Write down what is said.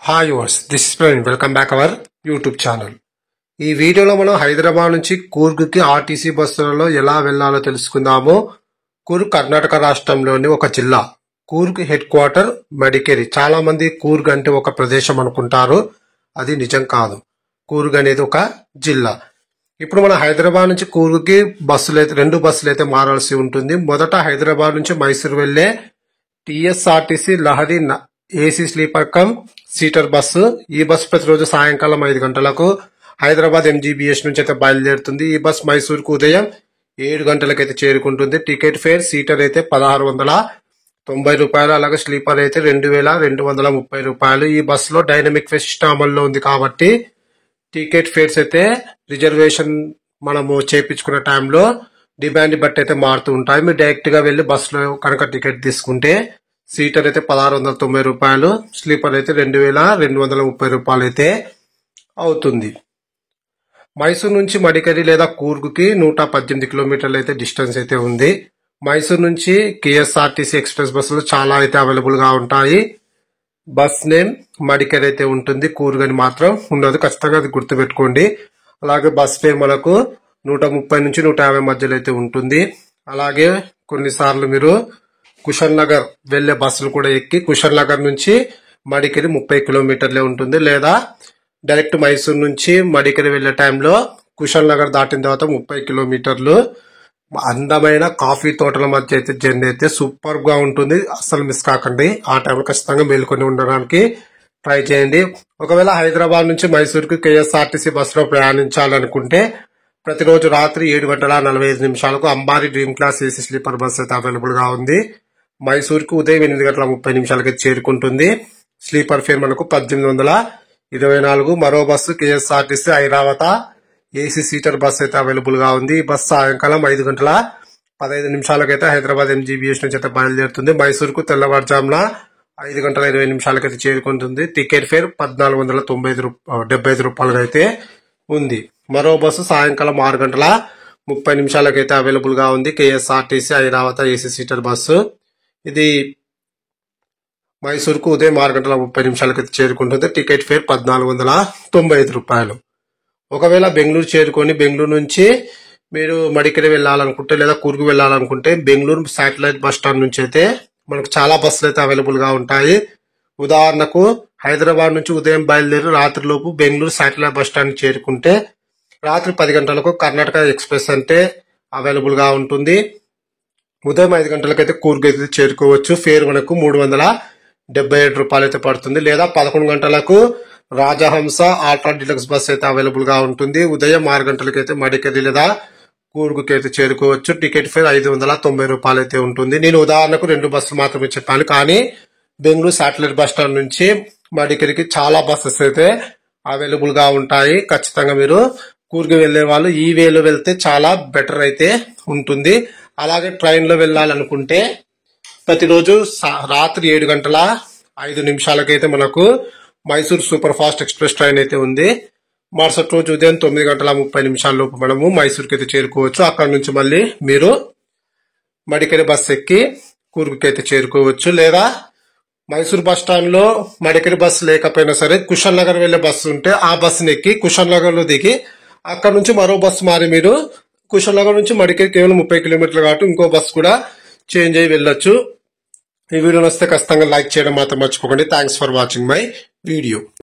Hi yours, this is Praveen. Welcome back our YouTube channel. ఈ వీడియోలో మనం హైదరాబాద్ నుంచి కూర్గ్కి ఆర్టీసీ బస్సులలో ఎలా వెళ్లాలో తెలుసుకుందాము. కూర్గ్ కర్ణాటక రాష్ట్రంలోని ఒక జిల్లా. Coorg head quarter Madikeri. చాలా మంది కూర్గ్ అంటే ఒక ప్రదేశం అనుకుంటారు, అది నిజం కాదు. కూర్గ్ అనేది ఒక జిల్లా. ఇప్పుడు మన హైదరాబాద్ నుంచి కూర్గ్కి రెండు బస్సులు అయితే మారాల్సి ఉంటుంది. మొదట హైదరాబాద్ నుంచి మైసూర్ వెళ్లే TSRTC Lahari AC sleeper come seater bus. ఈ బస్సు ప్రతిరోజు సాయంకాలం 5 గంటలకు హైదరాబాద్ ఎంజీబీఎస్ నుంచి అయితే బయలుదేరుతుంది. ఈ బస్ మైసూర్కు ఉదయం 7 గంటలకైతే చేరుకుంటుంది. టికెట్ ఫేర్ సీటర్ అయితే 1690 రూపాయలు, అలాగే స్లీపర్ అయితే 2230 రూపాయలు. ఈ బస్సులో డైనమిక్ ఫేర్ సిస్టమ్ అమల్లో ఉంది కాబట్టి టికెట్ ఫేర్స్ అయితే రిజర్వేషన్ మనము చేపించుకున్న టైంలో డిమాండ్ బట్టి అయితే మారుతూ ఉంటాయి. మీరు డైరెక్ట్ గా వెళ్లి బస్సులో కనుక టికెట్ తీసుకుంటే సీటర్ అయితే 1690 రూపాయలు, స్లీపర్ అయితే 2230 రూపాయలు అయితే అవుతుంది. మైసూర్ నుంచి మడికేరి లేదా కూర్గ్కి 118 కిలోమీటర్లు అయితే డిస్టెన్స్ అయితే ఉంది. మైసూర్ నుంచి కేఎస్ఆర్టీసీ ఎక్స్ప్రెస్ బస్సులు చాలా అయితే అవైలబుల్ గా ఉంటాయి. బస్ నేమ్ మడికేరి అయితే ఉంటుంది, కూర్గ్ అని మాత్రం ఉండదు. ఖచ్చితంగా అది గుర్తుపెట్టుకోండి. అలాగే బస్ ఫేర్ మనకు 130 నుంచి 150 మధ్యలో అయితే ఉంటుంది. అలాగే కొన్నిసార్లు మీరు కుషన్ నగర్ వెళ్లే బస్సులు కూడా ఎక్కి కుషన్ నగర్ నుంచి మడికేరి 30 కిలోమీటర్లే ఉంటుంది. లేదా డైరెక్ట్ మైసూర్ నుంచి మడికేరి వెళ్లే టైంలో కుషన్ నగర్ దాటిన తర్వాత 30 కిలోమీటర్లు అందమైన కాఫీ తోటల మధ్య అయితే జర్నీ అయితే సూపర్ గా ఉంటుంది. అస్సలు మిస్ కాకండి. ఆ టైంలో ఖచ్చితంగా మేల్కొని ఉండడానికి ట్రై చేయండి. ఒకవేళ హైదరాబాద్ నుంచి మైసూర్కు కేఎస్ఆర్టీసీ బస్సులో ప్రయాణించాలనుకుంటే ప్రతిరోజు రాత్రి 7:45 Ambaari dream class AC sleeper bus అయితే అవైలబుల్ గా ఉంది. మైసూర్కు ఉదయం 8:30 చేరుకుంటుంది. స్లీపర్ ఫేర్ మనకు 1824. మరో bus KSRTC Airavata AC seater bus అయితే అవైలబుల్ గా ఉంది. ఈ బస్సు సాయంకాలం 5:15 అయితే హైదరాబాద్ ఎంజీబీఎస్ నుంచి అయితే బయలుదేరుతుంది. మైసూర్కు తెల్లవారుజామున 5:20 అయితే చేరుకుంటుంది. టికెట్ ఫేర్ 1470 రూపాయలు అయితే ఉంది. మరో బస్సు సాయంకాలం 6:30 అయితే అవైలబుల్ గా ఉంది. KSRTC Airavata AC seater bus. ఇది మైసూర్కు ఉదయం 6:30 అయితే చేరుకుంటుంది. టికెట్ ఫేర్ 1495 రూపాయలు. ఒకవేళ బెంగళూరు చేరుకొని బెంగళూరు నుంచి మీరు మడికేరి వెళ్లాలనుకుంటే లేదా కూర్గ్ వెళ్లాలనుకుంటే బెంగళూరు శాటిలైట్ బస్ స్టాండ్ నుంచి అయితే మనకు చాలా బస్సులు అయితే అవైలబుల్ గా ఉంటాయి. ఉదాహరణకు హైదరాబాద్ నుంచి ఉదయం బయలుదేరి రాత్రిలోపు బెంగళూరు శాటిలైట్ బస్ స్టాండ్ చేరుకుంటే రాత్రి 10 గంటలకు కర్ణాటక ఎక్స్ప్రెస్ అంటే అవైలబుల్ గా ఉంటుంది. ఉదయం 5 గంటలకైతే కూర్గ్ అయితే చేరుకోవచ్చు. ఫేర్ మనకు 377 రూపాయలు అయితే పడుతుంది. లేదా 11 గంటలకు రాజహంస ఆల్ట్రా డిలక్స్ బస్ అయితే అవైలబుల్ గా ఉంటుంది. ఉదయం 6 గంటలకైతే మడికేరి లేదా కూర్గ్కి అయితే చేరుకోవచ్చు. టికెట్ ఫేర్ 590 రూపాయలు అయితే ఉంటుంది. నేను ఉదాహరణకు 2 బస్సులు మాత్రమే చెప్పాను, కానీ బెంగళూరు శాటిలైట్ బస్ స్టాండ్ నుంచి మడికేరికి చాలా బస్సెస్ అయితే అవైలబుల్ గా ఉంటాయి. ఖచ్చితంగా మీరు కూర్గ్ వెళ్లే వాళ్ళు ఈ వేలో వెళ్తే చాలా బెటర్ అయితే ఉంటుంది. అలాగే ట్రైన్ లో వెళ్లాలనుకుంటే ప్రతిరోజు రాత్రి 7:05 అయితే మనకు Mysore super fast express train అయితే ఉంది. మరుసటి రోజు ఉదయం 9:30 లోపు మనము మైసూర్కి అయితే చేరుకోవచ్చు. అక్కడ నుంచి మళ్ళీ మీరు మడికేరి బస్ ఎక్కి కూర్గ్కి అయితే చేరుకోవచ్చు. లేదా మైసూర్ బస్ స్టాండ్ లో మడికేరి బస్సు లేకపోయినా సరే కుషన్ నగర్ వెళ్లే బస్సు ఉంటే ఆ బస్సుని ఎక్కి కుషన్ నగర్ లో దిగి అక్కడ నుంచి మరో బస్సు మారి మీరు కుషన్ నగర్ నుంచి మడికేరి కేవలం 30 కిలోమీటర్లు కాబట్టి ఇంకో బస్సు కూడా చేంజ్ అయ్యి వెళ్ళొచ్చు. ఈ వీడియో వస్తే ఖచ్చితంగా లైక్ చేయడం మాత్రం మర్చిపోకండి. Thanks for watching my video.